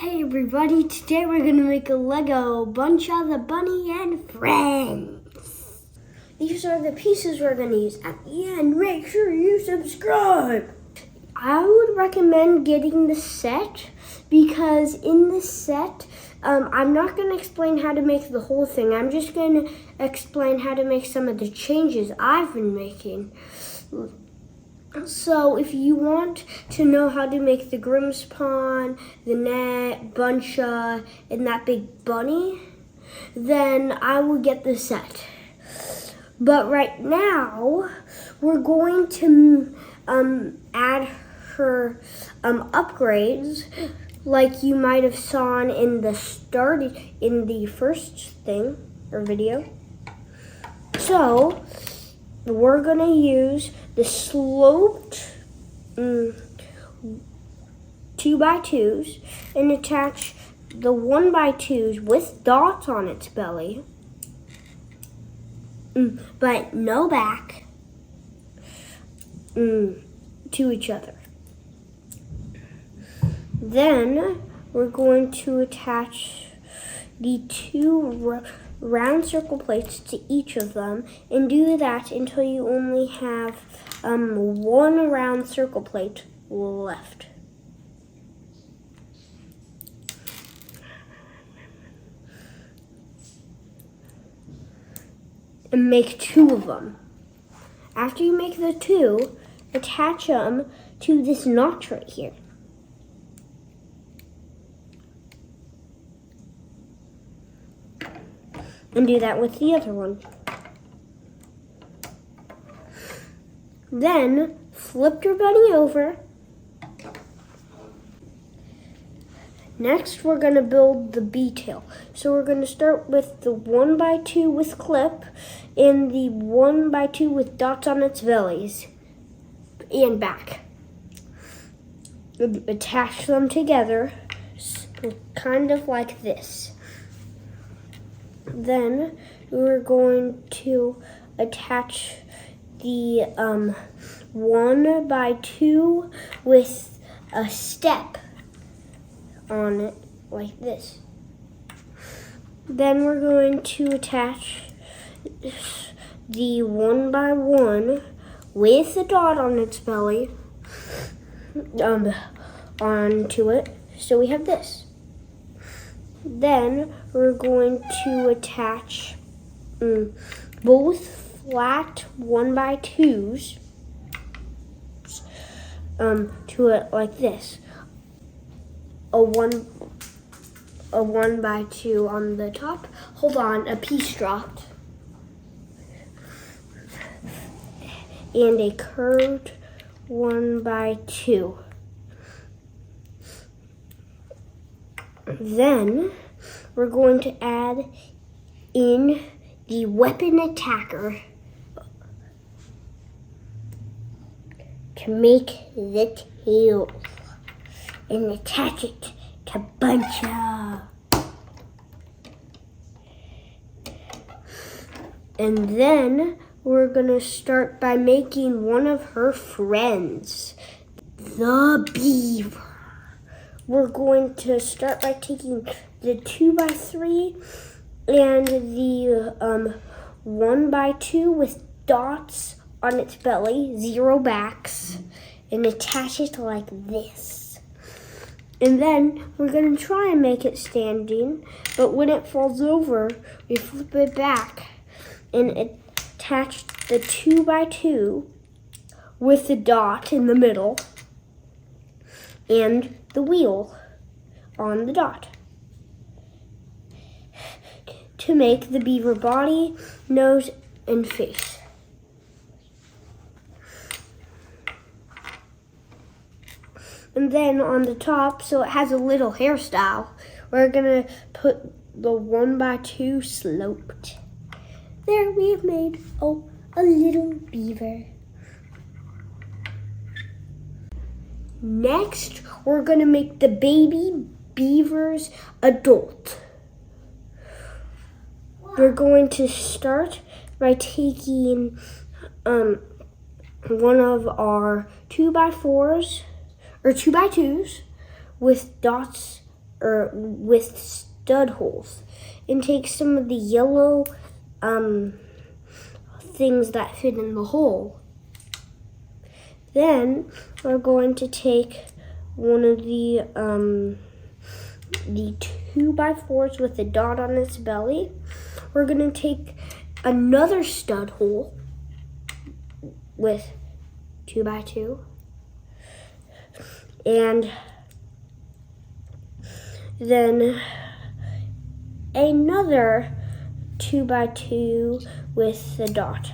Hey everybody, today we're going to make a Lego Bunchu the Bunny and Friends. These are the pieces we're going to use. At the end, make sure you subscribe. I would recommend getting the set because in the set, I'm not going to explain how to make the whole thing. I'm just going to explain how to make some of the changes I've been making. So if you want to know how to make the Dreamzzz pond, the net, Bunchu, and that big bunny, then I will get the set. But right now, we're going to add her upgrades like you might have saw in the first thing or video. So we're gonna use the sloped 2x2s and attach the 1x2s with dots on its belly, but no back, to each other. Then we're going to attach the two round circle plates to each of them and do that until you only have one round circle plate left. And make two of them. After you make the two, attach them to this notch right here. And do that with the other one. Then flip your bunny over. Next, we're going to build the B-tail. So we're going to start with the 1x2 with clip and the 1x2 with dots on its bellies and back. Attach them together, kind of like this. Then we're going to attach the 1x2 with a step on it like this. Then we're going to attach the 1x1 with a dot on its belly onto it. So we have this. Then we're going to attach both flat 1x2s to it like this. A 1x2 on the top. Hold on, a piece dropped. And a curved 1x2. Then we're going to add in the weapon attacker to make the tail and attach it to Bunchu. And then we're gonna start by making one of her friends, the beaver. We're going to start by taking the 2x3 and the 1x2 with dots on its belly, 0 backs, and attach it like this. And then we're going to try and make it standing, but when it falls over, we flip it back and attach the 2x2 with the dot in the middle and the wheel on the dot to make the beaver body, nose, and face. And then on the top, so it has a little hairstyle, we're gonna put the 1x2 sloped. There we have made a little beaver. Next, we're gonna make the baby beaver's adult. We're going to start by taking one of our 2x4s or 2x2s with dots or with stud holes, and take some of the yellow things that fit in the hole. Then we're going to take one of the 2x4s with a dot on its belly. We're going to take another stud hole with 2x2, and then another 2x2 with the dot.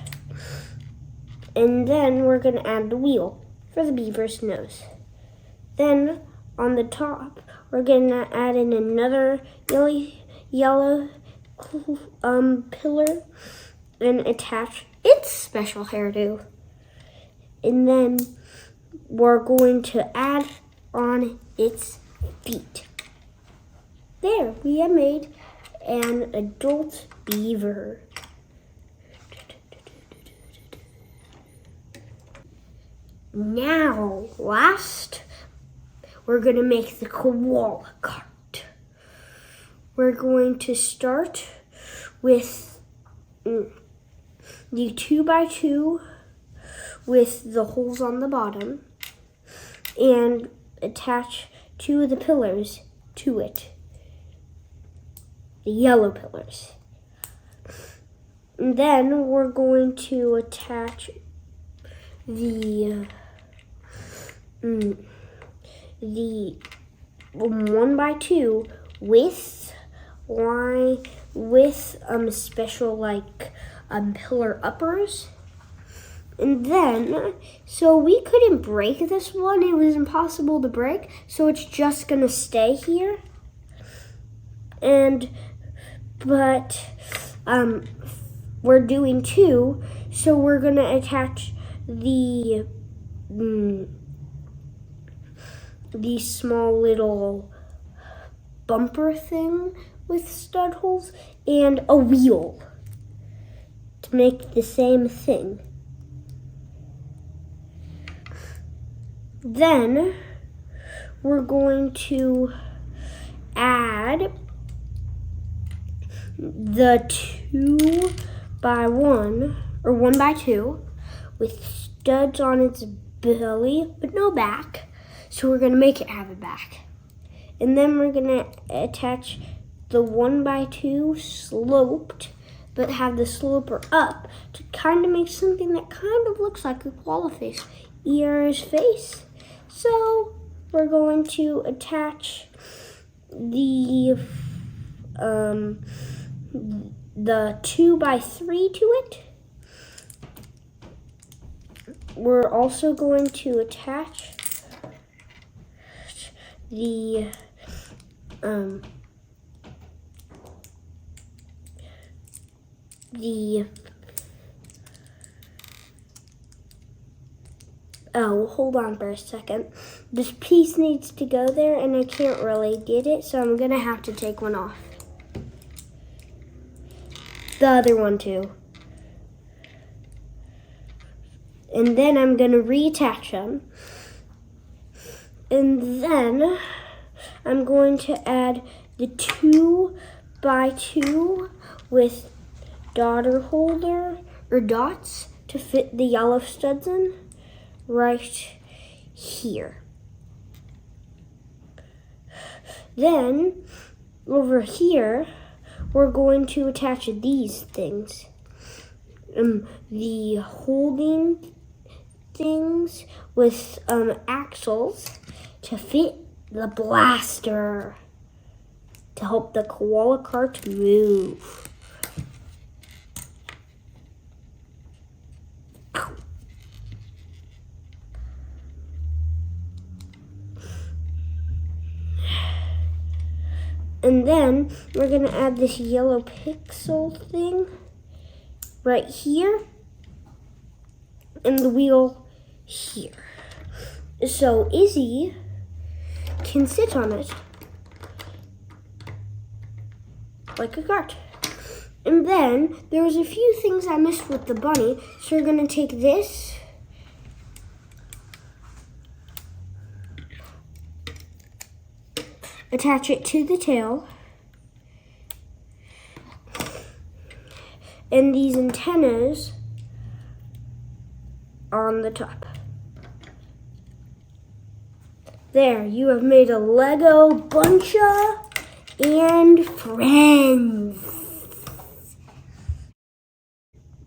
And then we're going to add the wheel for the beaver's nose. Then on the top, we're going to add in another yellow pillar and attach its special hairdo. And then we're going to add on its feet. There, we have made an adult beaver. Now, last, we're going to make the koala cart. We're going to start with the 2x2 with the holes on the bottom and attach 2 of the pillars to it, the yellow pillars. And then we're going to attach the 1x2 with special pillar uppers. And then, so we couldn't break this one. It was impossible to break. So it's just gonna stay here. But we're doing 2. So we're gonna attach the small little bumper thing with stud holes and a wheel to make the same thing. Then we're going to add the 2x1 or 1x2 with studs on its belly but no back. So we're going to make it have a back. And then we're going to attach the 1x2 sloped, but have the sloper up to kind of make something that kind of looks like a koala face. Ears, face. So we're going to attach the 2x3 to it. We're also going to attach the oh, hold on for a second. This piece needs to go there and I can't really get it, so I'm gonna have to take one off. The other one too. And then I'm gonna reattach them. And then I'm going to add the 2x2 with daughter holder or dots to fit the yellow studs in right here. Then over here we're going to attach these things, the holding things with axles to fit the blaster to help the koala cart move. And then we're gonna add this yellow pixel thing right here and the wheel here. So Izzy can sit on it like a cart. And then there was a few things I missed with the bunny, so we're gonna take this attach it to the tail. And these antennas on the top. There, you have made a Lego Bunchu and friends.